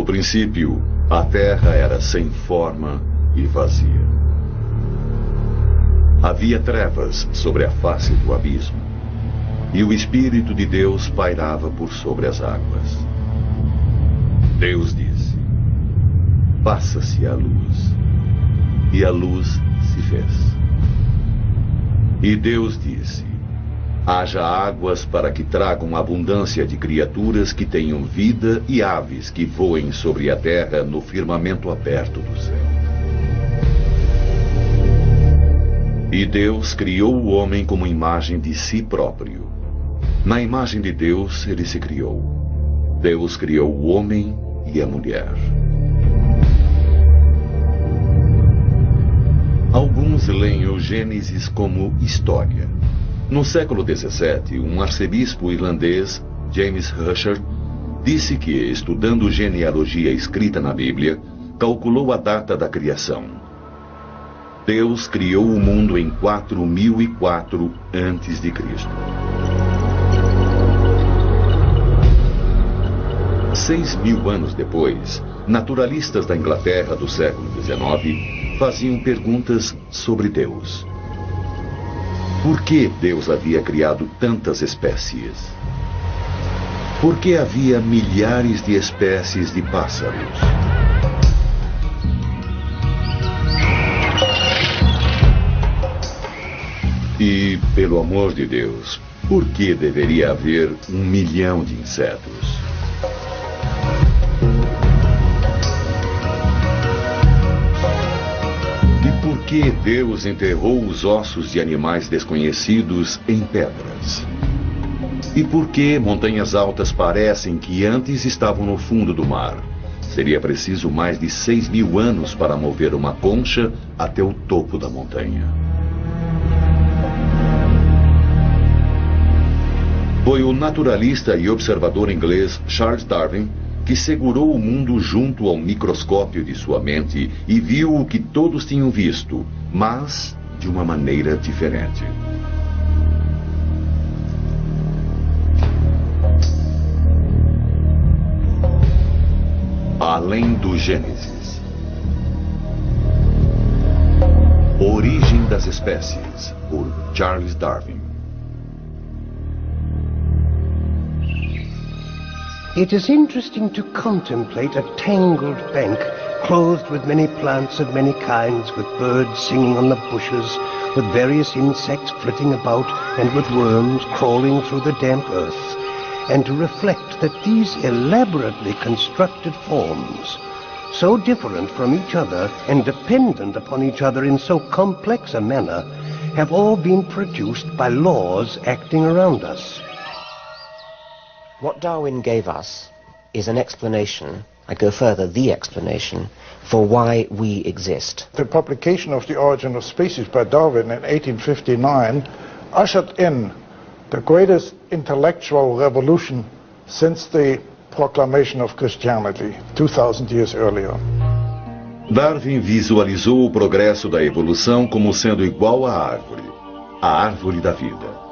princípio, a terra era sem forma e vazia. Havia trevas sobre a face do abismo, e o Espírito de Deus pairava por sobre as águas. Deus disse: faça-se a luz. E a luz se fez. E Deus disse: haja águas para que tragam abundância de criaturas que tenham vida e aves que voem sobre a terra no firmamento aberto do céu. E Deus criou o homem como imagem de si próprio. Na imagem de Deus ele se criou. Deus criou o homem e a mulher. Alguns leem o Gênesis como história. No século XVII, um arcebispo irlandês, James Ussher, disse que, estudando genealogia escrita na Bíblia, calculou a data da criação. Deus criou o mundo em 4004 a.C. 6.000 anos depois, naturalistas da Inglaterra do século XIX faziam perguntas sobre Deus. Por que Deus havia criado tantas espécies? Por que havia milhares de espécies de pássaros? E, pelo amor de Deus, por que deveria haver 1 milhão de insetos? Por que Deus enterrou os ossos de animais desconhecidos em pedras? E por que montanhas altas parecem que antes estavam no fundo do mar? Seria preciso mais de 6.000 anos para mover uma concha até o topo da montanha. Foi o naturalista e observador inglês Charles Darwin que segurou o mundo junto ao microscópio de sua mente e viu o que todos tinham visto, mas de uma maneira diferente. Além do Gênesis. Origem das espécies, por Charles Darwin. It is interesting to contemplate a tangled bank clothed with many plants of many kinds, with birds singing on the bushes, with various insects flitting about, and with worms crawling through the damp earth, and to reflect that these elaborately constructed forms, so different from each other and dependent upon each other in so complex a manner, have all been produced by laws acting around us. What Darwin gave us is an explanation, I go further, the explanation, for why we exist. The publication of The Origin of Species by Darwin in 1859 ushered in the greatest intellectual revolution since the proclamation of Christianity 2,000 years earlier. Darwin visualizou o progresso da evolução como sendo igual à árvore da vida.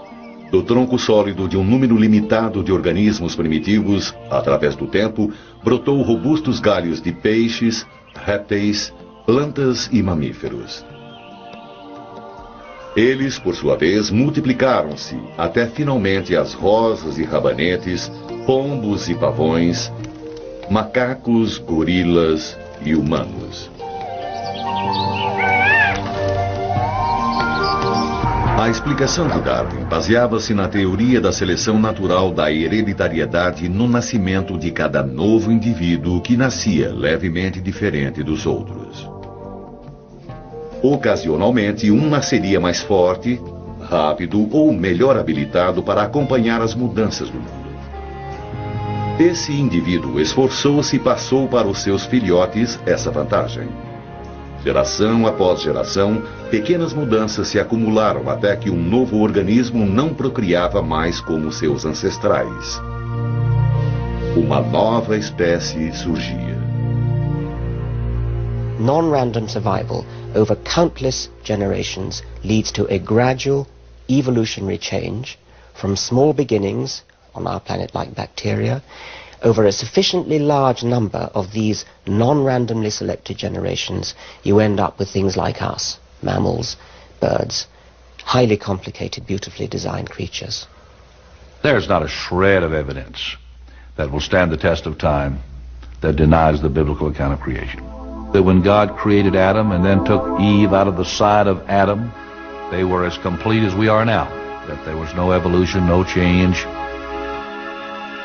Do tronco sólido de um número limitado de organismos primitivos, através do tempo, brotou robustos galhos de peixes, répteis, plantas e mamíferos. Eles, por sua vez, multiplicaram-se, até finalmente as rosas e rabanetes, pombos e pavões, macacos, gorilas e humanos. A explicação de Darwin baseava-se na teoria da seleção natural da hereditariedade no nascimento de cada novo indivíduo que nascia levemente diferente dos outros. Ocasionalmente, um nasceria mais forte, rápido ou melhor habilitado para acompanhar as mudanças do mundo. Esse indivíduo esforçou-se e passou para os seus filhotes essa vantagem. Geração após geração, pequenas mudanças se acumularam até que um novo organismo não procriava mais como seus ancestrais. Uma nova espécie surgia. Non-random survival over countless generations leads to a gradual evolutionary change from small beginnings on our planet like bacteria over a sufficiently large number of these non-randomly selected generations, you end up with things like us, mammals, birds, highly complicated, beautifully designed creatures. There's not a shred of evidence that will stand the test of time that denies the biblical account of creation. That when God created Adam and then took Eve out of the side of Adam, they were as complete as we are now. That there was no evolution, no change.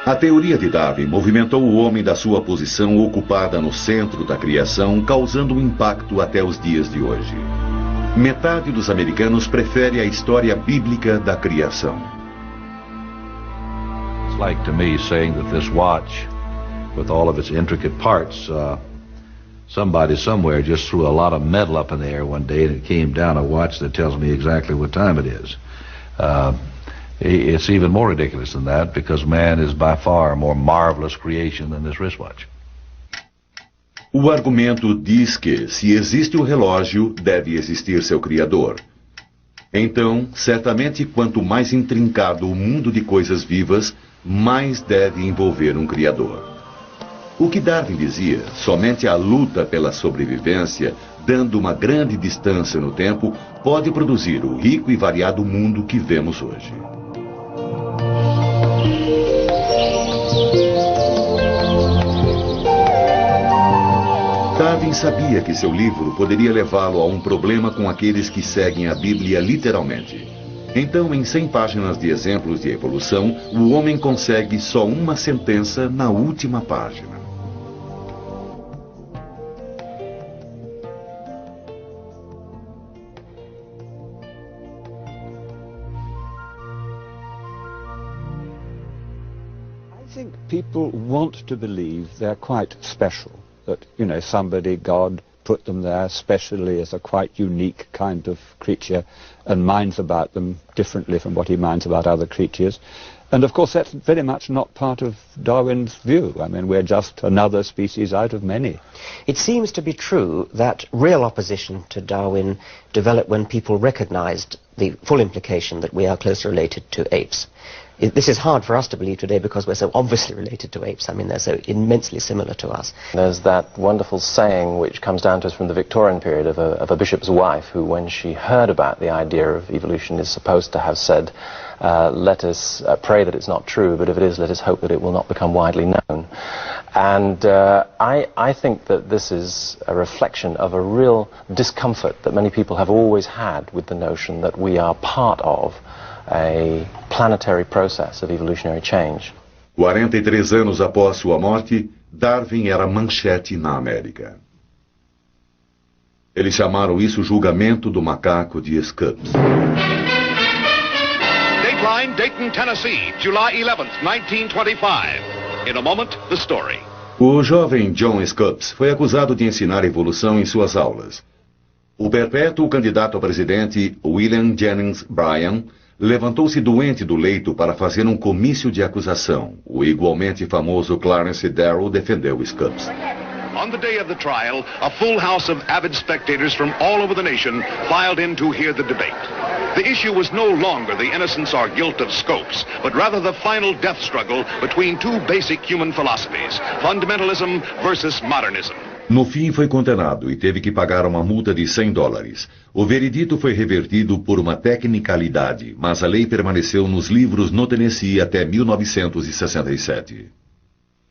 A teoria de Darwin movimentou o homem da sua posição ocupada no centro da criação, causando um impacto até os dias de hoje. Metade dos americanos prefere a história bíblica da criação. It's like to me saying that this watch, with all of its intricate parts, somebody somewhere just threw a lot of metal up in the air one day and it came down a watch that tells me exactly what time it is. It's even more ridiculous than that, because man is by far a more marvelous creation than this wristwatch. O argumento diz que, se existe o relógio, deve existir seu criador. Então, certamente, quanto mais intrincado o mundo de coisas vivas, mais deve envolver um criador. O que Darwin dizia, somente a luta pela sobrevivência, dando uma grande distância no tempo, pode produzir o rico e variado mundo que vemos hoje. Darwin sabia que seu livro poderia levá-lo a um problema com aqueles que seguem a Bíblia literalmente. Então, em 100 páginas de exemplos de evolução, o homem consegue só uma sentença na última página. I think people want to believe they're quite special. That, you know, somebody, God, put them there specially as a quite unique kind of creature and minds about them differently from what he minds about other creatures. And of course that's very much not part of Darwin's view. I mean, we're just another species out of many. It seems to be true that real opposition to Darwin developed when people recognized the full implication that we are closely related to apes. This is hard for us to believe today because we're so obviously related to apes. I mean, they're so immensely similar to us. There's that wonderful saying which comes down to us from the Victorian period of a bishop's wife who, when she heard about the idea of evolution, is supposed to have said, let us pray that it's not true, but if it is, let us hope that it will not become widely known. And I think that this is a reflection of a real discomfort that many people have always had with the notion that we are part of a planetary process of evolutionary change. 43 anos após sua morte, Darwin era manchete na América. Eles chamaram isso julgamento do macaco de Scopes. Dateline, Dayton, Tennessee, July 11th, 1925. In a moment, the story. O jovem John Scopes foi acusado de ensinar evolução em suas aulas. O perpétuo candidato a presidente, William Jennings Bryan, levantou-se doente do leito para fazer um comício de acusação. O igualmente famoso Clarence Darrow defendeu Scopes. On the day of the trial, a full house of avid spectators from all over the nation filed in to hear the debate. The issue was no longer the innocence or guilt of Scopes, but rather the final death struggle between two basic human philosophies, fundamentalism versus modernism. No fim foi condenado e teve que pagar uma multa de $100. O veredito foi revertido por uma tecnicalidade, mas a lei permaneceu nos livros no Tennessee até 1967.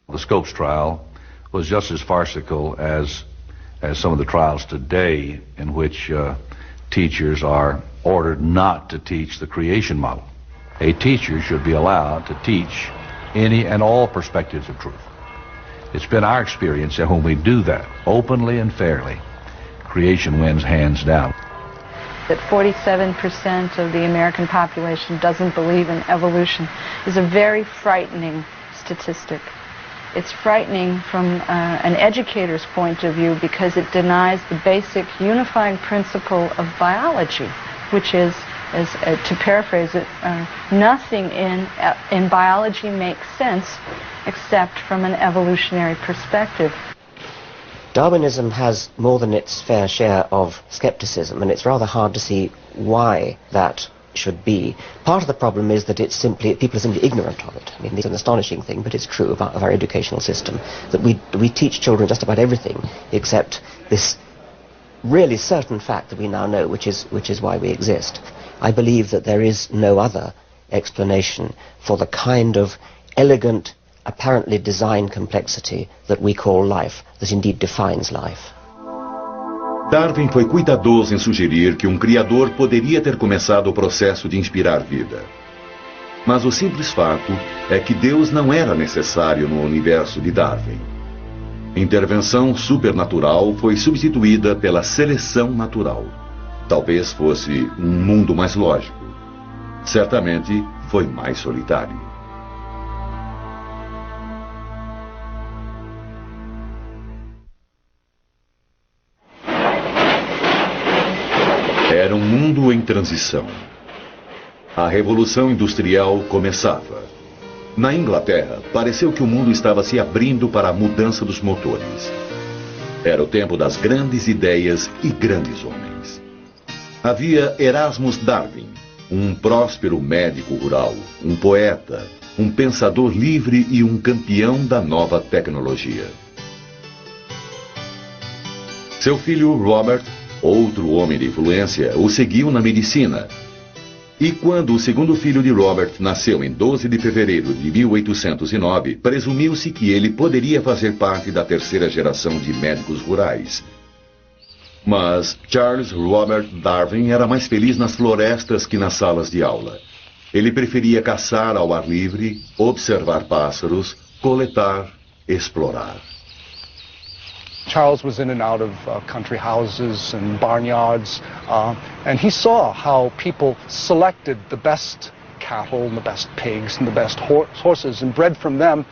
The Scopes trial was just as farcical as some of the trials today, in which teachers are ordered not to teach the creation model. A teacher should be allowed to teach any and all perspectives of truth. It's been our experience that when we do that, openly and fairly, creation wins hands down. That 47% of the American population doesn't believe in evolution is a very frightening statistic. It's frightening from an educator's point of view because it denies the basic unifying principle of biology, which is, to paraphrase it, nothing in biology makes sense except from an evolutionary perspective. Darwinism has more than its fair share of skepticism, and it's rather hard to see why that should be. Part of the problem is that people are simply ignorant of it. I mean, it's an astonishing thing, but it's true of our educational system, that we teach children just about everything except this really certain fact that we now know, which is why we exist. I believe that there is no other explanation for the kind of elegant, apparently design complexity that we call life, that indeed defines life. Darwin foi cuidadoso em sugerir que criador poderia ter começado o processo de inspirar vida. Mas o simples fato é que Deus não era necessário no universo de Darwin. Intervenção supernatural foi substituída pela seleção natural. Talvez fosse mundo mais lógico. Certamente foi mais solitário. Era mundo em transição. A Revolução Industrial começava. Na Inglaterra, pareceu que o mundo estava se abrindo para a mudança dos motores. Era o tempo das grandes ideias e grandes homens. Havia Erasmus Darwin, próspero médico rural, poeta, pensador livre e campeão da nova tecnologia. Seu filho Robert, outro homem de influência, o seguiu na medicina. E quando o segundo filho de Robert nasceu em 12 de fevereiro de 1809, presumiu-se que ele poderia fazer parte da terceira geração de médicos rurais. Mas Charles Robert Darwin era mais feliz nas florestas que nas salas de aula. Ele preferia caçar ao ar livre, observar pássaros, coletar, explorar. Charles was in and out of country houses and barnyards, and he saw how people selected the best cattle and the best pigs and the best horses and bred from them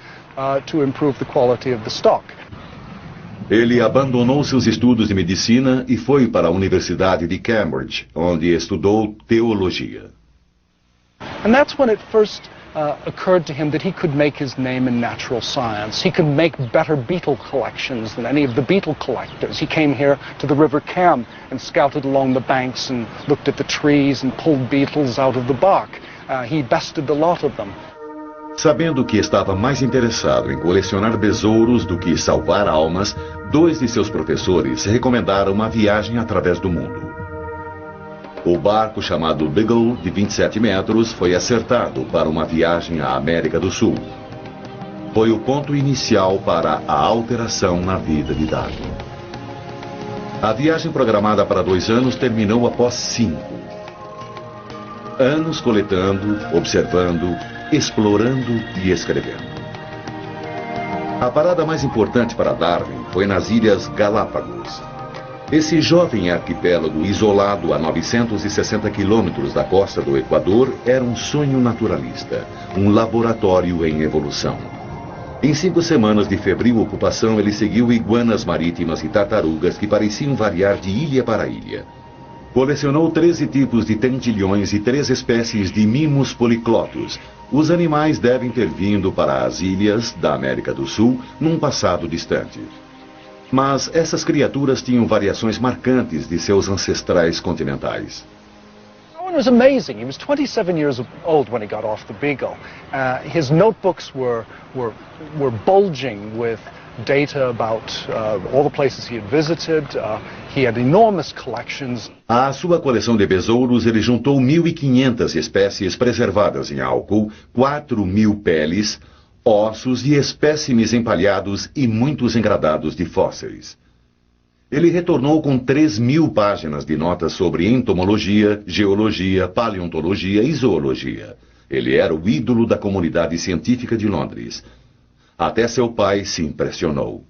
to improve the quality of the stock. Ele abandonou seus estudos de medicina e foi para a Universidade de Cambridge, onde estudou teologia. And that's when it first occurred to him that he could make his name in natural science. He could make better beetle collections than any of the beetle collectors. He came here to the River Cam and scouted along the banks and looked at the trees and pulled beetles out of the bark. He bested the lot of them. Sabendo que estava mais interessado em colecionar besouros do que salvar almas, 2 de seus professores recomendaram uma viagem através do mundo. O barco chamado Beagle, de 27 metros, foi acertado para uma viagem à América do Sul. Foi o ponto inicial para a alteração na vida de Darwin. A viagem programada para 2 anos terminou após 5. Anos coletando, observando, explorando e escrevendo. A parada mais importante para Darwin foi nas Ilhas Galápagos. Esse jovem arquipélago isolado a 960 quilômetros da costa do Equador era um sonho naturalista, laboratório em evolução. Em 5 semanas de febril ocupação, ele seguiu iguanas marítimas e tartarugas que pareciam variar de ilha para ilha. Colecionou 13 tipos de tentilhões e 3 espécies de mimos policlotos. Os animais devem ter vindo para as ilhas da América do Sul num passado distante. Mas essas criaturas tinham variações marcantes de seus ancestrais continentais. Darwin was amazing. He was 27 years old when he got off the Beagle. His notebooks were bulging with data about all the places he had visited. He had enormous collections. À sua coleção de besouros, ele juntou 1.500 espécies preservadas em álcool, 4.000 peles, ossos e espécimes empalhados e muitos engradados de fósseis. Ele retornou com 3.000 páginas de notas sobre entomologia, geologia, paleontologia e zoologia. Ele era o ídolo da comunidade científica de Londres. Até seu pai se impressionou.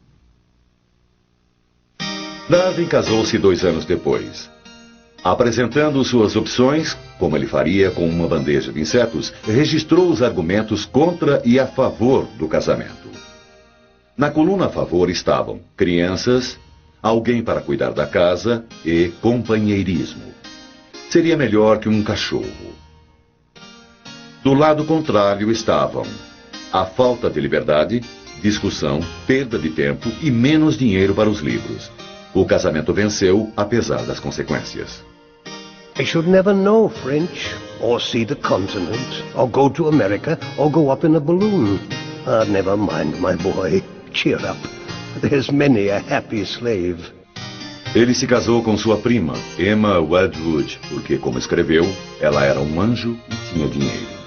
Darwin casou-se 2 anos depois. Apresentando suas opções, como ele faria com uma bandeja de insetos, registrou os argumentos contra e a favor do casamento. Na coluna a favor estavam crianças, alguém para cuidar da casa e companheirismo. Seria melhor que um cachorro. Do lado contrário estavam a falta de liberdade, discussão, perda de tempo e menos dinheiro para os livros. O casamento venceu, apesar das consequências. I should never know French, or see the continent, or go to America, or go up in a balloon. Ah, never mind, my boy. Cheer up. There's many a happy slave. Ele se casou com sua prima, Emma Wedgwood, porque, como escreveu, ela era um anjo e tinha dinheiro.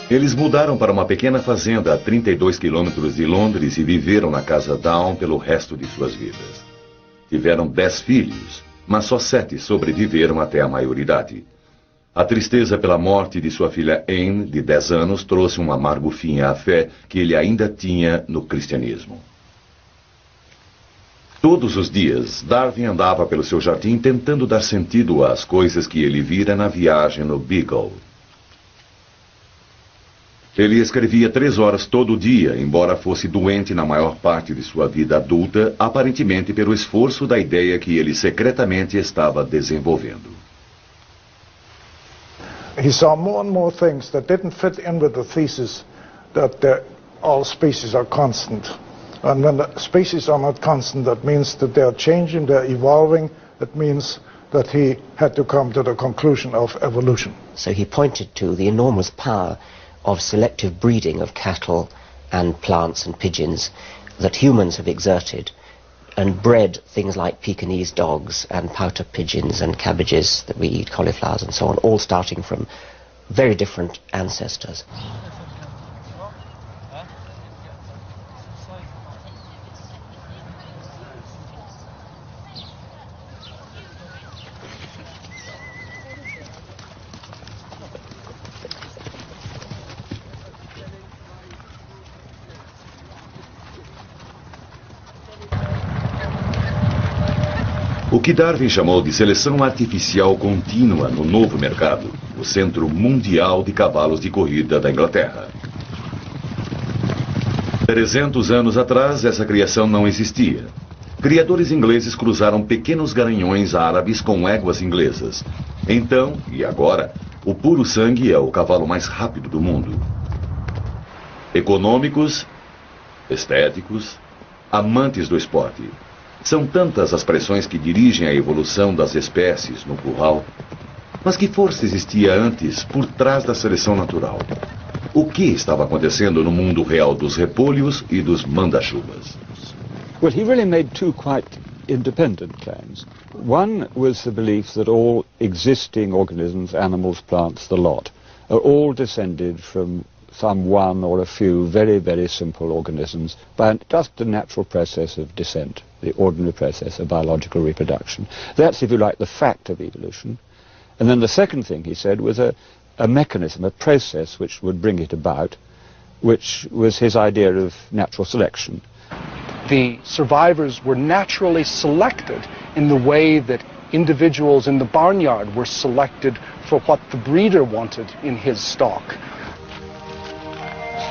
Eles mudaram para uma pequena fazenda a 32 quilômetros de Londres e viveram na casa Down pelo resto de suas vidas. Tiveram 10 filhos, mas só 7 sobreviveram até a maioridade. A tristeza pela morte de sua filha Anne, de 10 anos, trouxe um amargo fim à fé que ele ainda tinha no cristianismo. Todos os dias, Darwin andava pelo seu jardim tentando dar sentido às coisas que ele vira na viagem no Beagle. Ele escrevia 3 horas todo dia, embora fosse doente na maior parte de sua vida adulta, aparentemente pelo esforço da ideia que ele secretamente estava desenvolvendo. He saw more and more things that didn't fit in with the thesis that all species are constant. And when the species are not constant, that means that they are changing, they're evolving. That means that he had to come to the conclusion of evolution. So he pointed to the enormous power of selective breeding of cattle and plants and pigeons that humans have exerted and bred things like Pekingese dogs and pouter pigeons and cabbages that we eat, cauliflowers and so on, all starting from very different ancestors. O que Darwin chamou de seleção artificial contínua no novo mercado, o Centro Mundial de Cavalos de Corrida da Inglaterra. 300 anos atrás, essa criação não existia. Criadores ingleses cruzaram pequenos garanhões árabes com éguas inglesas. Então, e agora, o puro sangue é o cavalo mais rápido do mundo. Econômicos, estéticos, amantes do esporte. São tantas as pressões que dirigem a evolução das espécies no curral. Mas que força existia antes por trás da seleção natural? O que estava acontecendo no mundo real dos repolhos e dos manda-chuvas? Well, he really made 2 quite independent claims. One was the belief that all existing organisms, animals, plants, the lot, are all descended from some one or a few very, very simple organisms by just the natural process of descent, the ordinary process of biological reproduction. That's, if you like, the fact of evolution. And then the second thing he said was a mechanism, a process which would bring it about, which was his idea of natural selection. The survivors were naturally selected in the way that individuals in the barnyard were selected for what the breeder wanted in his stock.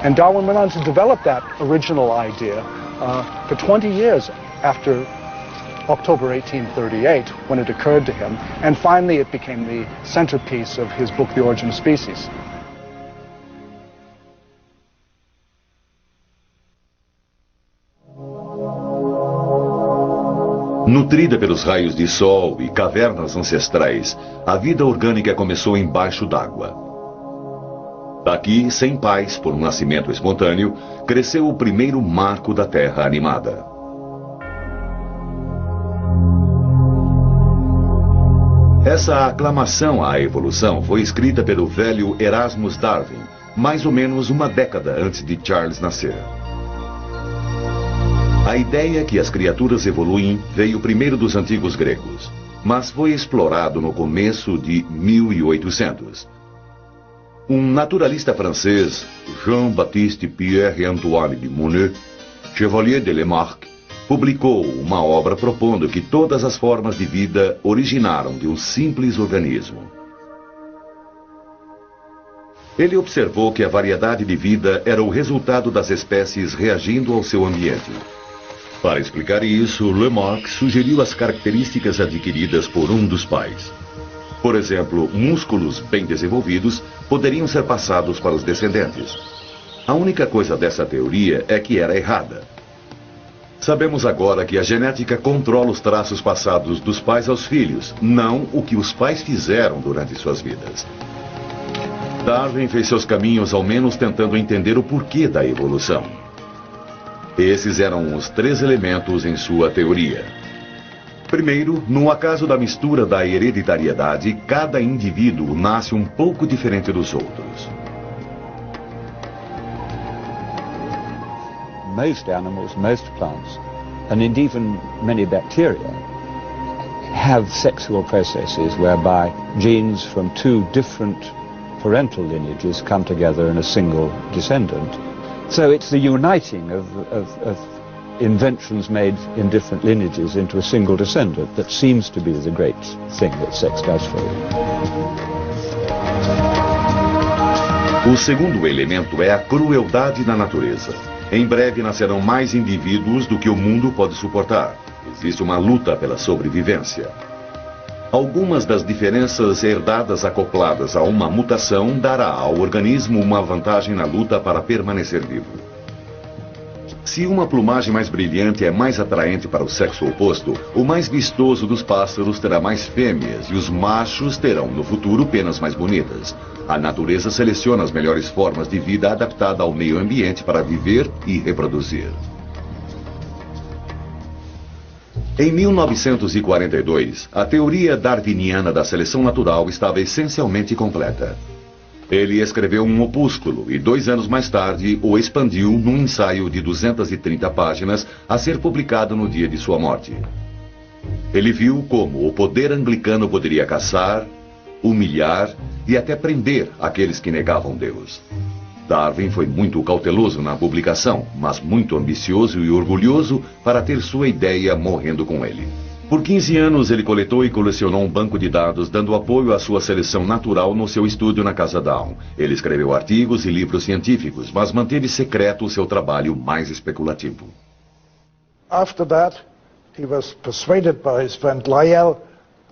And Darwin went on to develop that original idea for 20 years after October 1838, when it occurred to him, and finally it became the centerpiece of his book, The Origin of Species. Nutrida pelos raios de sol e cavernas ancestrais, a vida orgânica começou embaixo d'água. Daqui, sem pais, por um nascimento espontâneo, cresceu o primeiro marco da Terra animada. Essa aclamação à evolução foi escrita pelo velho Erasmus Darwin, mais ou menos uma década antes de Charles nascer. A ideia que as criaturas evoluem veio primeiro dos antigos gregos, mas foi explorado no começo de 1800. Um naturalista francês, Jean-Baptiste Pierre-Antoine de Monod, Chevalier de Lamarck, publicou uma obra propondo que todas as formas de vida originaram de um simples organismo. Ele observou que a variedade de vida era o resultado das espécies reagindo ao seu ambiente. Para explicar isso, Lamarck sugeriu as características adquiridas por um dos pais. Por exemplo, músculos bem desenvolvidos poderiam ser passados para os descendentes. A única coisa dessa teoria é que era errada. Sabemos agora que a genética controla os traços passados dos pais aos filhos, não o que os pais fizeram durante suas vidas. Darwin fez seus caminhos ao menos tentando entender o porquê da evolução. Esses eram os 3 elementos em sua teoria. Primeiro, no acaso da mistura da hereditariedade, cada indivíduo nasce um pouco diferente dos outros. Most animals, most plants, and indeed even many bacteria have sexual processes whereby genes from 2 different parental lineages come together in a single descendant. So it's the uniting of inventions made in different lineages into a single descendant that seems to be the great thing that sex does for you. O segundo elemento é a crueldade da natureza. Em breve nascerão mais indivíduos do que o mundo pode suportar. Existe uma luta pela sobrevivência. Algumas das diferenças herdadas acopladas a uma mutação dará ao organismo uma vantagem na luta para permanecer vivo. Se uma plumagem mais brilhante é mais atraente para o sexo oposto, o mais vistoso dos pássaros terá mais fêmeas e os machos terão no futuro penas mais bonitas. A natureza seleciona as melhores formas de vida adaptada ao meio ambiente para viver e reproduzir. Em 1942, a teoria darwiniana da seleção natural estava essencialmente completa. Ele escreveu um opúsculo e 2 anos mais tarde o expandiu num ensaio de 230 páginas a ser publicado no dia de sua morte. Ele viu como o poder anglicano poderia caçar, humilhar e até prender aqueles que negavam Deus. Darwin foi muito cauteloso na publicação, mas muito ambicioso e orgulhoso para ter sua ideia morrendo com ele. Por 15 anos ele coletou e colecionou um banco de dados, dando apoio à sua seleção natural no seu estúdio na Casa Down. Ele escreveu artigos e livros científicos, mas manteve secreto o seu trabalho mais especulativo. After that, he was persuaded by his friend Lyell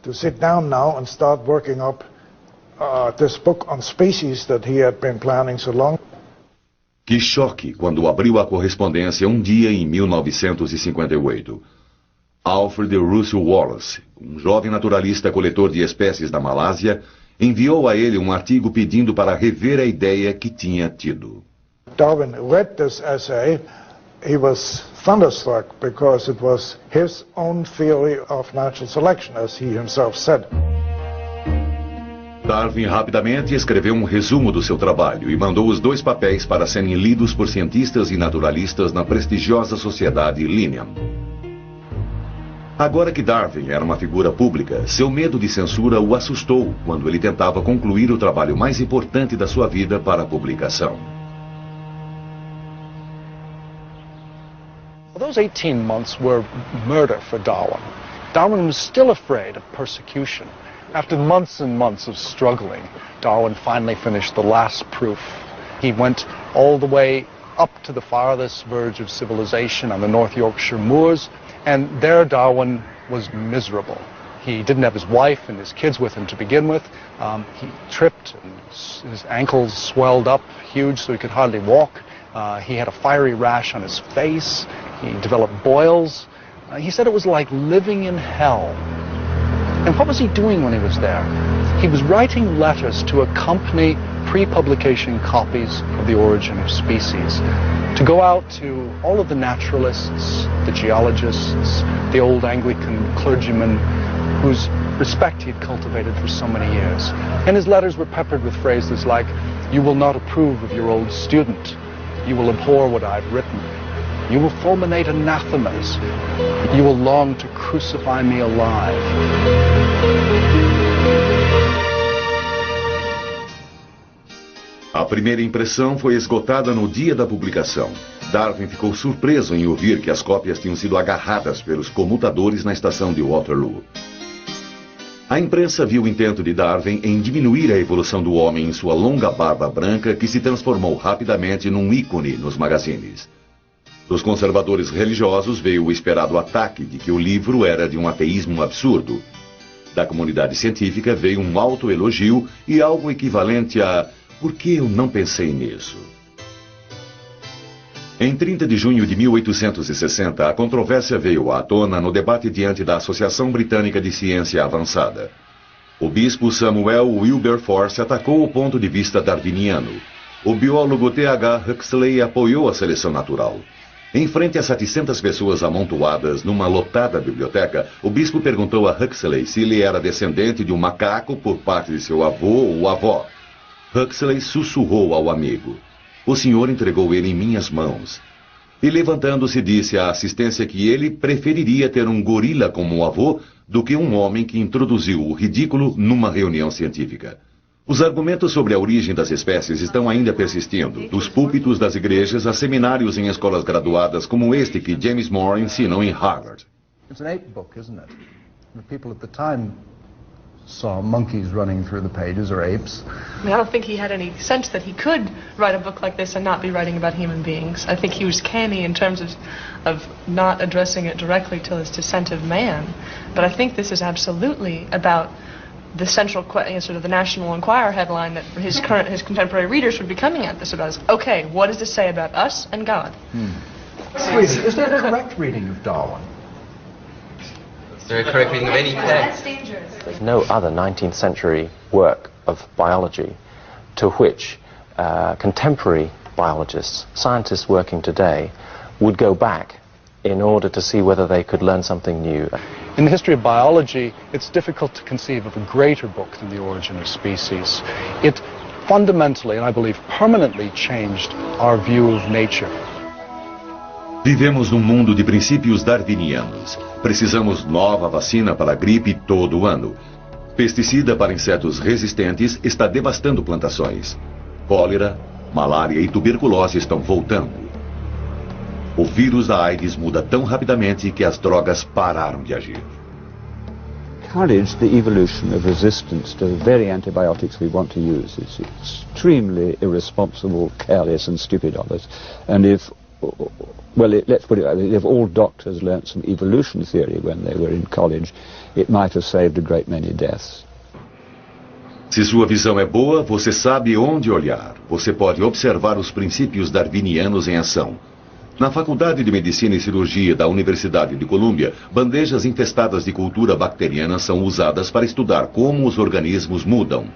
to sit down now and start working up this book on species that he had been planning so long. Que choque quando abriu a correspondência um dia em 1958. Alfred Russel Wallace, um jovem naturalista coletor de espécies da Malásia, enviou a ele um artigo pedindo para rever a ideia que tinha tido. Darwin read this essay. He was thunderstruck because it was his own theory of natural selection, as he himself said. Darwin rapidamente escreveu um resumo do seu trabalho e mandou os 2 papéis para serem lidos por cientistas e naturalistas na prestigiosa sociedade Linnean. Agora que Darwin era uma figura pública, seu medo de censura o assustou quando ele tentava concluir o trabalho mais importante da sua vida para a publicação. Those 18 months were murder for Darwin. Darwin was still afraid of persecution. After months and months of struggling, Darwin finally finished the last proof. He went all the way up to the farthest verge of civilization on the North Yorkshire moors, and there Darwin was miserable. He didn't have his wife and his kids with him to begin with. He tripped and his ankles swelled up huge so he could hardly walk. He had a fiery rash on his face. He developed boils. He said it was like living in hell. And what was he doing when he was there? He was writing letters to accompany pre-publication copies of The Origin of Species, to go out to all of the naturalists, the geologists, the old Anglican clergymen whose respect he had cultivated for so many years. And his letters were peppered with phrases like, "You will not approve of your old student. You will abhor what I've written. You will fulminate anathemas. You will long to crucify me alive." A primeira impressão foi esgotada no dia da publicação. Darwin ficou surpreso em ouvir que as cópias tinham sido agarradas pelos comutadores na estação de Waterloo. A imprensa viu o intento de Darwin em diminuir a evolução do homem em sua longa barba branca, que se transformou rapidamente num ícone nos magazines. Dos conservadores religiosos veio o esperado ataque de que o livro era de um ateísmo absurdo. Da comunidade científica veio um autoelogio e algo equivalente a "por que eu não pensei nisso?". Em 30 de junho de 1860, a controvérsia veio à tona no debate diante da Associação Britânica de Ciência Avançada. O bispo Samuel Wilberforce atacou o ponto de vista darwiniano. O biólogo T.H. Huxley apoiou a seleção natural. Em frente a 700 pessoas amontoadas numa lotada biblioteca, o bispo perguntou a Huxley se ele era descendente de um macaco por parte de seu avô ou avó. Huxley sussurrou ao amigo: "O senhor entregou ele em minhas mãos." E levantando-se disse à assistência que ele preferiria ter um gorila como avô do que um homem que introduziu o ridículo numa reunião científica. Os argumentos sobre a origem das espécies estão ainda persistindo, dos púlpitos das igrejas a seminários em escolas graduadas como este que James Moore ensinou em Harvard. It's an ape book, isn't it? The people at the time saw monkeys running through the pages, or apes. I mean, I don't think he had any sense that he could write a book like this and not be writing about human beings. I think he was canny in terms of not addressing it directly to his descent of man. But I think this is absolutely about the central, sort of the National Enquirer headline that his contemporary readers would be coming at this about is, okay, what does this say about us and God? Is that a correct reading of Darwin? Is there a correct reading of any text? There's no other 19th century work of biology to which contemporary biologists, scientists working today, would go back in order to see whether they could learn something new. In the history of biology, it's difficult to conceive of a greater book than The Origin of Species. It fundamentally, and I believe permanently, changed our view of nature. Vivemos num mundo de princípios darwinianos. Precisamos nova vacina para a gripe todo ano. Pesticida para insetos resistentes está devastando plantações. Cólera, malária e tuberculose estão voltando. O vírus da AIDS muda tão rapidamente que as drogas pararam de agir. Encourage the evolution of resistance to the very antibiotics we want to use. It's extremely irresponsible, careless and stupid of us. And if, well, let's put it like this, if all doctors learnt some evolution theory when they were in college, it might have saved a great many deaths. Se sua visão é boa, você sabe onde olhar. Você pode observar os princípios darwinianos em ação. Na Faculdade de Medicina e Cirurgia da Universidade de Colômbia, bandejas infestadas de cultura bacteriana são usadas para estudar como os organismos mudam.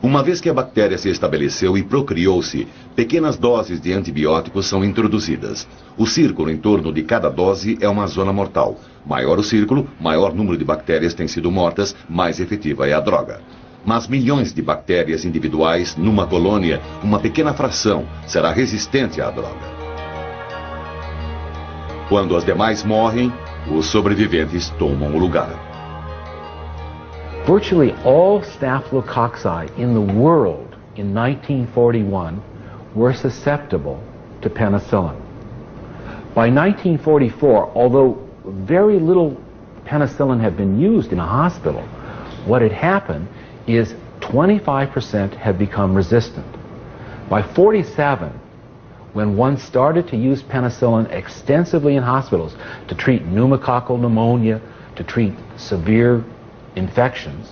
Uma vez que a bactéria se estabeleceu e procriou-se, pequenas doses de antibióticos são introduzidas. O círculo em torno de cada dose é uma zona mortal. Maior o círculo, maior número de bactérias têm sido mortas, mais efetiva é a droga. Mas milhões de bactérias individuais numa colônia, uma pequena fração será resistente à droga. Quando as demais morrem, os sobreviventes tomam o lugar. Virtually all Staphylococci in the world in 1941 were susceptible to penicillin. By 1944, although very little penicillin had been used in a hospital, what had happened is 25% had become resistant. By 47, when one started to use penicillin extensively in hospitals to treat pneumococcal pneumonia, to treat severe infections,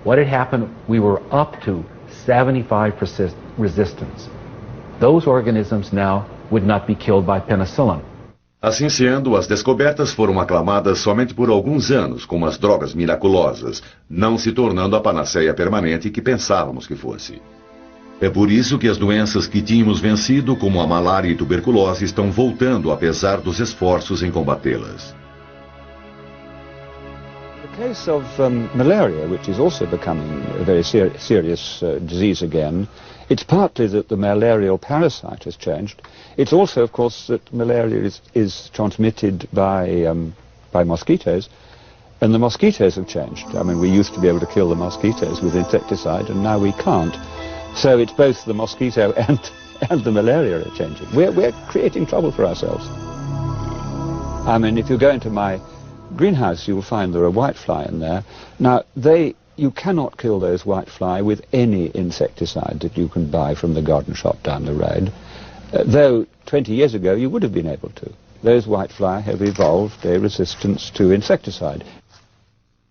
what had happened, we were up to 75% resistance. Those organisms now would not be killed by penicillin. Assim sendo, as descobertas foram aclamadas somente por alguns anos como as drogas miraculosas, não se tornando a panaceia permanente que pensávamos que fosse. É por isso que as doenças que tínhamos vencido, como a malária e tuberculose, estão voltando apesar dos esforços em combatê-las. The case of malaria, which is also becoming a very serious disease again, it's partly that the malarial parasite has changed. It's also, of course, that malaria is transmitted by mosquitoes, and the mosquitoes have changed. I mean, we used to be able to kill the mosquitoes with insecticide, and now we can't. So it's both the mosquito and the malaria are changing. We're creating trouble for ourselves. I mean, if you go into my greenhouse, you'll find there are whitefly in there. Now, you cannot kill those whitefly with any insecticide that you can buy from the garden shop down the road, though 20 years ago you would have been able to. Those whitefly have evolved a resistance to insecticide.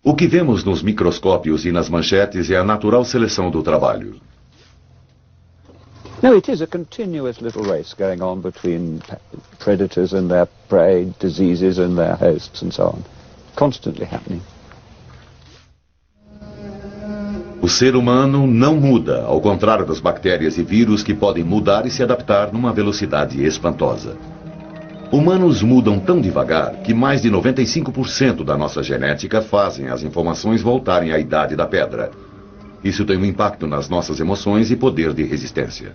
O que vemos nos microscópios e nas manchetes é a natural seleção do trabalho. No, it is a continuous little race going on between predators and their prey, diseases and their hosts and so on. Constantly happening. O ser humano não muda, ao contrário das bactérias e vírus que podem mudar e se adaptar numa velocidade espantosa. Humanos mudam tão devagar que mais de 95% da nossa genética fazem as informações voltarem à idade da pedra. Isso tem um impacto nas nossas emoções e poder de resistência.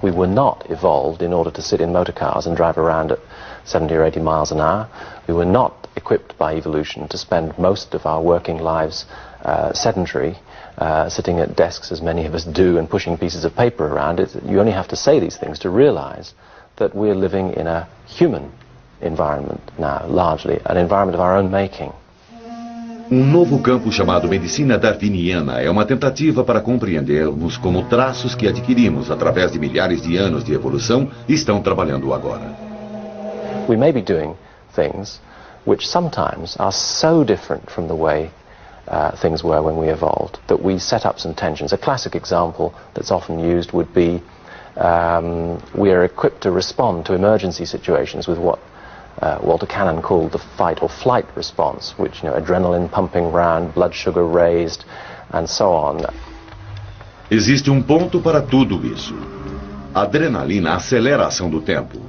We were not evolved in order to sit in motor cars and drive around at 70 or 80 miles an hour. We were not equipped by evolution to spend most of our working lives sedentary, sitting at desks as many of us do and pushing pieces of paper around. You only have to say these things to realize that we're living in a human environment now, largely, an environment of our own making. Novo campo chamado medicina darwiniana é uma tentativa para compreendermos como traços que adquirimos através de milhares de anos de evolução estão trabalhando agora. We may be doing things which sometimes are so different from the way things were when we evolved that we set up some tensions. A classic example that's often used would be we are equipped to respond to emergency situations with what Walter Cannon called the fight or flight response, which, adrenaline pumping round, blood sugar raised, and so on. Existe ponto para tudo isso. A adrenalina acelera a ação do tempo.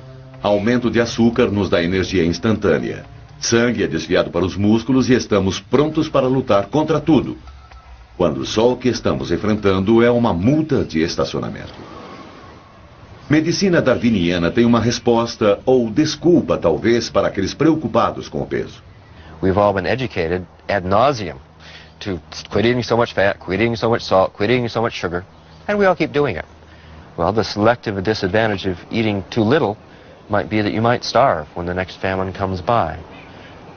Aumento de açúcar nos dá energia instantânea. Sangue é desviado para os músculos e estamos prontos para lutar contra tudo. Quando só o que estamos enfrentando é uma multa de estacionamento. Medicina darwiniana tem uma resposta ou desculpa, talvez, para aqueles preocupados com o peso. We've all been educated ad nauseum to quit eating so much fat, quit eating so much salt, quit eating so much sugar, and we all keep doing it. Well, the selective disadvantage of eating too little might be that you might starve when the next famine comes by.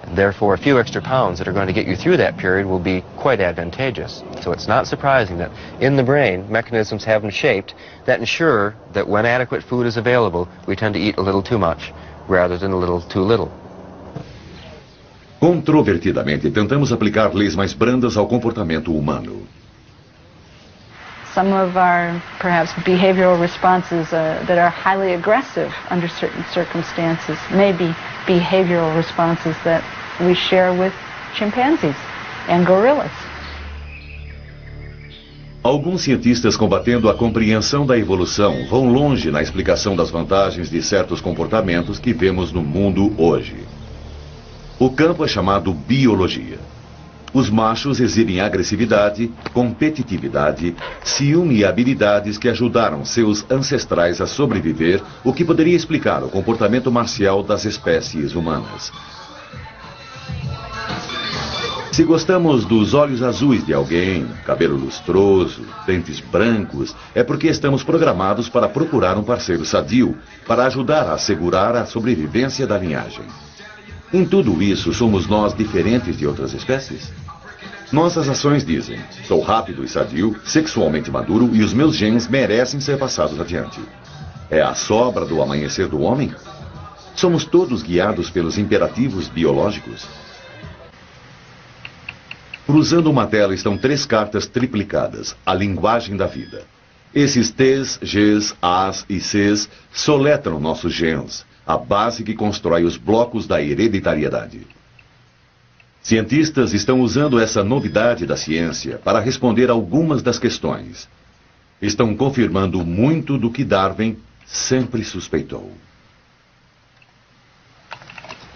And therefore, a few extra pounds that are going to get you through that period will be quite advantageous. So it's not surprising that in the brain, mechanisms have been shaped that ensure that when adequate food is available, we tend to eat a little too much rather than a little too little. Controvertidamente, tentamos aplicar leis mais brandas ao comportamento humano. Some of our, perhaps, behavioral responses that are highly aggressive under certain circumstances may be behavioral responses that we share with chimpanzees and gorillas. Alguns cientistas combatendo a compreensão da evolução vão longe na explicação das vantagens de certos comportamentos que vemos no mundo hoje. O campo é chamado biologia. Os machos exibem agressividade, competitividade, ciúme e habilidades que ajudaram seus ancestrais a sobreviver, o que poderia explicar o comportamento marcial das espécies humanas. Se gostamos dos olhos azuis de alguém, cabelo lustroso, dentes brancos, é porque estamos programados para procurar um parceiro sadio, para ajudar a assegurar a sobrevivência da linhagem. Em tudo isso, somos nós diferentes de outras espécies? Nossas ações dizem, sou rápido e sadio, sexualmente maduro e os meus genes merecem ser passados adiante. É a sobra do amanhecer do homem? Somos todos guiados pelos imperativos biológicos? Cruzando uma tela estão 3 cartas triplicadas, a linguagem da vida. Esses T's, G's, A's e C's soletram nossos genes, a base que constrói os blocos da hereditariedade. Cientistas estão usando essa novidade da ciência para responder algumas das questões. Estão confirmando muito do que Darwin sempre suspeitou.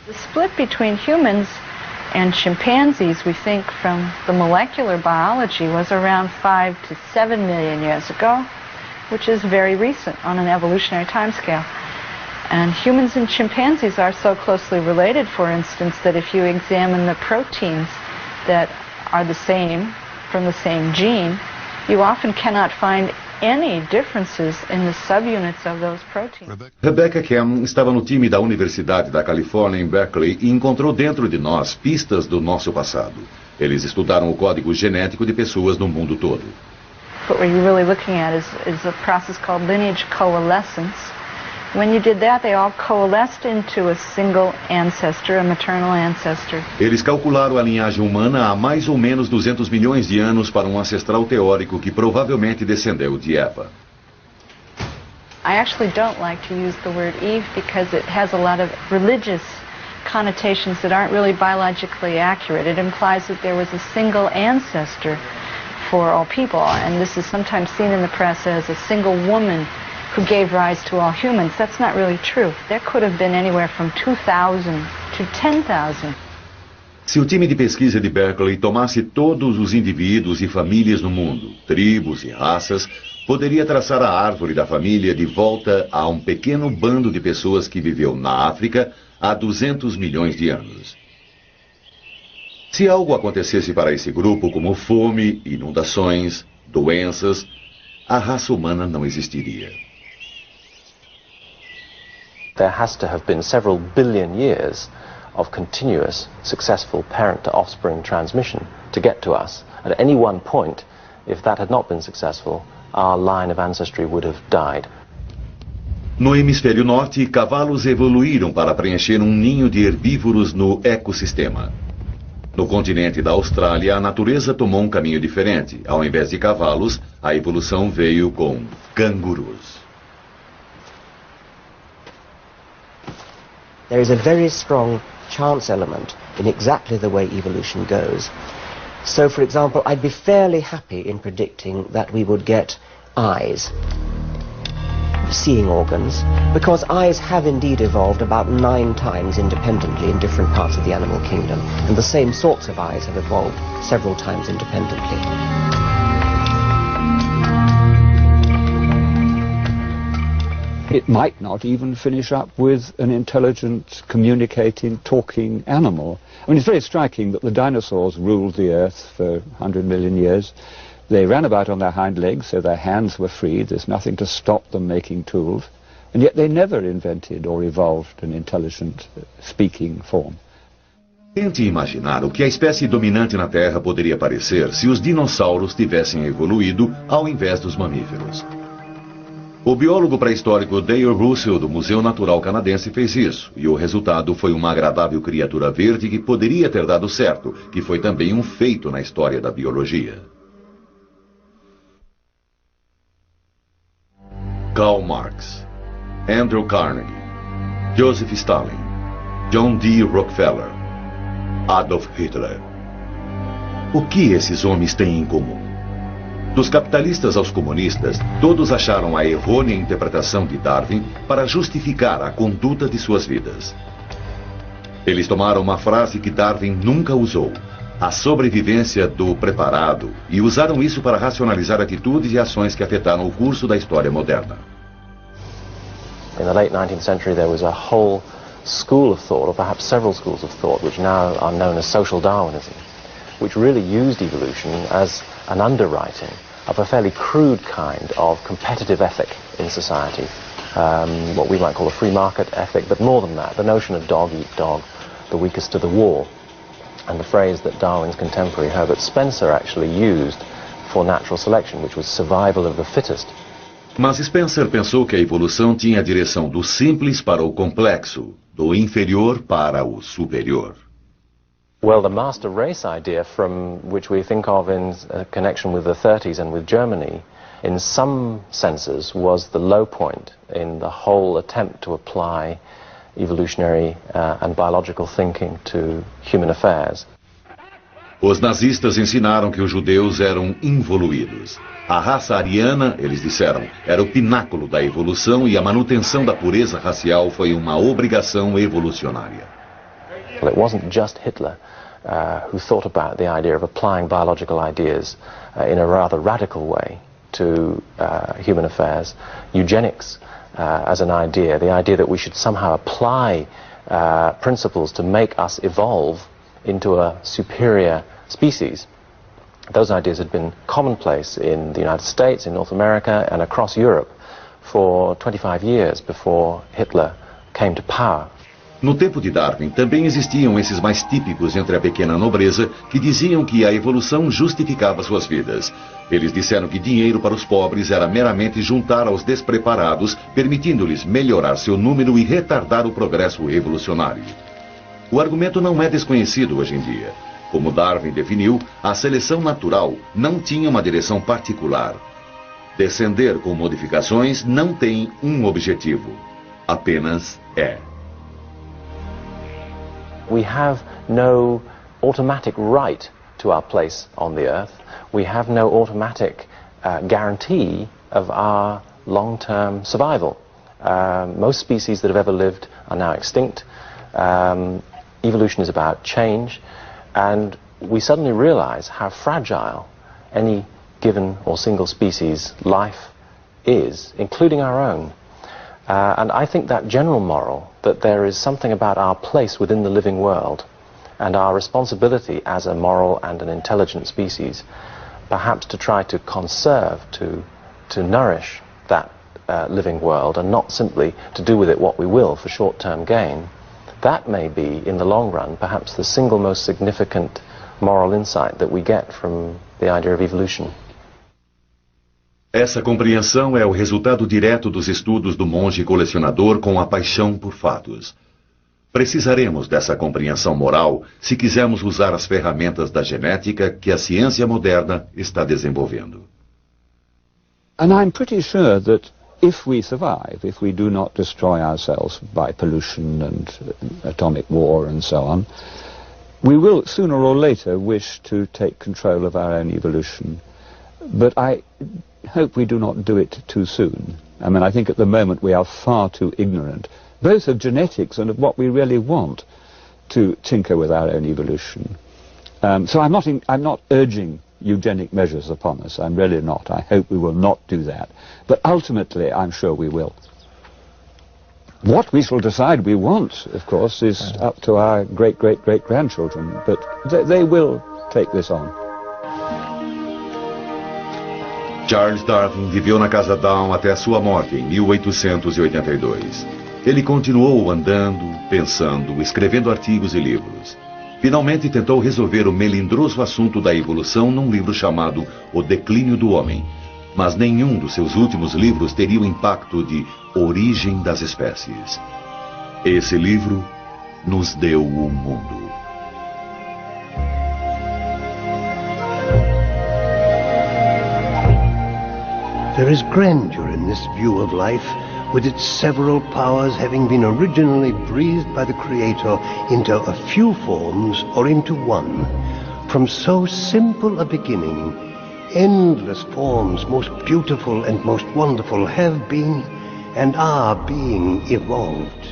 The split between humans and chimpanzees, we think, from the molecular biology was around 5 to 7 million years ago, which is very recent on an evolutionary timescale. And humans and chimpanzees are so closely related, for instance, that if you examine the proteins that are the same, from the same gene, you often cannot find any differences in the subunits of those proteins. Rebecca Kem estava no time da Universidade da Califórnia em Berkeley e encontrou dentro de nós pistas do nosso passado. Eles estudaram o código genético de pessoas no mundo todo. What we're really looking at is a process called lineage coalescence. When you did that, they all coalesced into a single ancestor, a maternal ancestor. Eles calcularam a linhagem humana há mais ou menos 200 milhões de anos para um ancestral teórico que provavelmente descendeu de Eva. I actually don't like to use the word Eve because it has a lot of religious connotations that aren't really biologically accurate. It implies that there was a single ancestor for all people, and this is sometimes seen in the press as a single woman who gave rise to all humans. That's not really true. There could have been anywhere from 2,000 to 10,000. Se o time de pesquisa de Berkeley tomasse todos os indivíduos e famílias no mundo, tribos e raças, poderia traçar a árvore da família de volta a um pequeno bando de pessoas que viveu na África há 200 milhões de anos. Se algo acontecesse para esse grupo, como fome, inundações, doenças, a raça humana não existiria. There has to have been several billion years of continuous, successful parent-to-offspring transmission to get to us. At any one point, if that had not been successful, our line of ancestry would have died. No hemisfério norte, cavalos evoluíram para preencher um ninho de herbívoros no ecossistema. No continente da Austrália, a natureza tomou um caminho diferente. Ao invés de cavalos, a evolução veio com cangurus. There is a very strong chance element in exactly the way evolution goes. So, for example, I'd be fairly happy in predicting that we would get eyes, seeing organs, because eyes have indeed evolved about 9 times independently in different parts of the animal kingdom, and the same sorts of eyes have evolved several times independently. It might not even finish up with an intelligent, communicating, talking animal. I mean, it's very striking that the dinosaurs ruled the earth for 100 million years. They ran about on their hind legs, so their hands were free. There's nothing to stop them making tools. And yet they never invented or evolved an intelligent, speaking form. Tente imaginar o que a espécie dominante na Terra poderia parecer se os dinossauros tivessem evoluído ao invés dos mamíferos. O biólogo pré-histórico Dale Russell, do Museu Natural Canadense, fez isso, e o resultado foi uma agradável criatura verde que poderia ter dado certo, que foi também um feito na história da biologia. Karl Marx, Andrew Carnegie, Joseph Stalin, John D. Rockefeller, Adolf Hitler. O que esses homens têm em comum? Dos capitalistas aos comunistas, todos acharam a errônea interpretação de Darwin para justificar a conduta de suas vidas. Eles tomaram uma frase que Darwin nunca usou, a sobrevivência do preparado, e usaram isso para racionalizar atitudes e ações que afetaram o curso da história moderna. In the late 19th century there was a whole school of thought, or perhaps several schools of thought, which now are known as social Darwinism, which really used evolution as an underwriting of a fairly crude kind of competitive ethic in society, what we might call a free market ethic, but more than that, the notion of dog eat dog, the weakest to the wall, and the phrase that Darwin's contemporary Herbert Spencer actually used for natural selection, which was survival of the fittest. Mas Spencer pensou que a evolução tinha a direção do simples para o complexo, do inferior para o superior. Well, the master race idea, from which we think of in connection with the 30s and with Germany, in some senses was the low point in the whole attempt to apply evolutionary and biological thinking to human affairs. Os nazistas ensinaram que os judeus eram involuídos. A raça ariana, eles disseram, era o pináculo da evolução e a manutenção da pureza racial foi uma obrigação evolucionária. Well, it wasn't just Hitler who thought about the idea of applying biological ideas in a rather radical way to human affairs. Eugenics as an idea, the idea that we should somehow apply principles to make us evolve into a superior species. Those ideas had been commonplace in the United States, in North America, and across Europe for 25 years before Hitler came to power. No tempo de Darwin, também existiam esses mais típicos entre a pequena nobreza que diziam que a evolução justificava suas vidas. Eles disseram que dinheiro para os pobres era meramente juntar aos despreparados, permitindo-lhes melhorar seu número e retardar o progresso evolucionário. O argumento não é desconhecido hoje em dia. Como Darwin definiu, a seleção natural não tinha uma direção particular. Descender com modificações não tem um objetivo, apenas é. We have no automatic right to our place on the earth. We have no automatic guarantee of our long-term survival. Most species that have ever lived are now extinct. Evolution is about change, and we suddenly realize how fragile any given or single species life is, including our own. And I think that general moral, that there is something about our place within the living world and our responsibility as a moral and an intelligent species, perhaps to try to conserve, to nourish that living world and not simply to do with it what we will for short-term gain, that may be, in the long run, perhaps the single most significant moral insight that we get from the idea of evolution. Essa compreensão é o resultado direto dos estudos do monge colecionador com a paixão por fatos. Precisaremos dessa compreensão moral se quisermos usar as ferramentas da genética que a ciência moderna está desenvolvendo. And I'm pretty sure that if we survive, if we do not destroy ourselves by pollution and atomic war and so on, we will sooner or later wish to take control of our own evolution. But I hope we do not do it too soon. I mean, I think at the moment we are far too ignorant, both of genetics and of what we really want, to tinker with our own evolution. So I'm not urging eugenic measures upon us. I'm really not. I hope we will not do that. But ultimately, I'm sure we will. What we shall decide we want, of course, is up to our great-great-great-grandchildren. But they will take this on. Charles Darwin viveu na Casa Down até a sua morte em 1882. Ele continuou andando, pensando, escrevendo artigos e livros. Finalmente tentou resolver o melindroso assunto da evolução num livro chamado O Declínio do Homem. Mas nenhum dos seus últimos livros teria o impacto de Origem das Espécies. Esse livro nos deu o mundo. There is grandeur in this view of life, with its several powers having been originally breathed by the Creator into a few forms or into one. From so simple a beginning, endless forms, most beautiful and most wonderful, have been and are being evolved.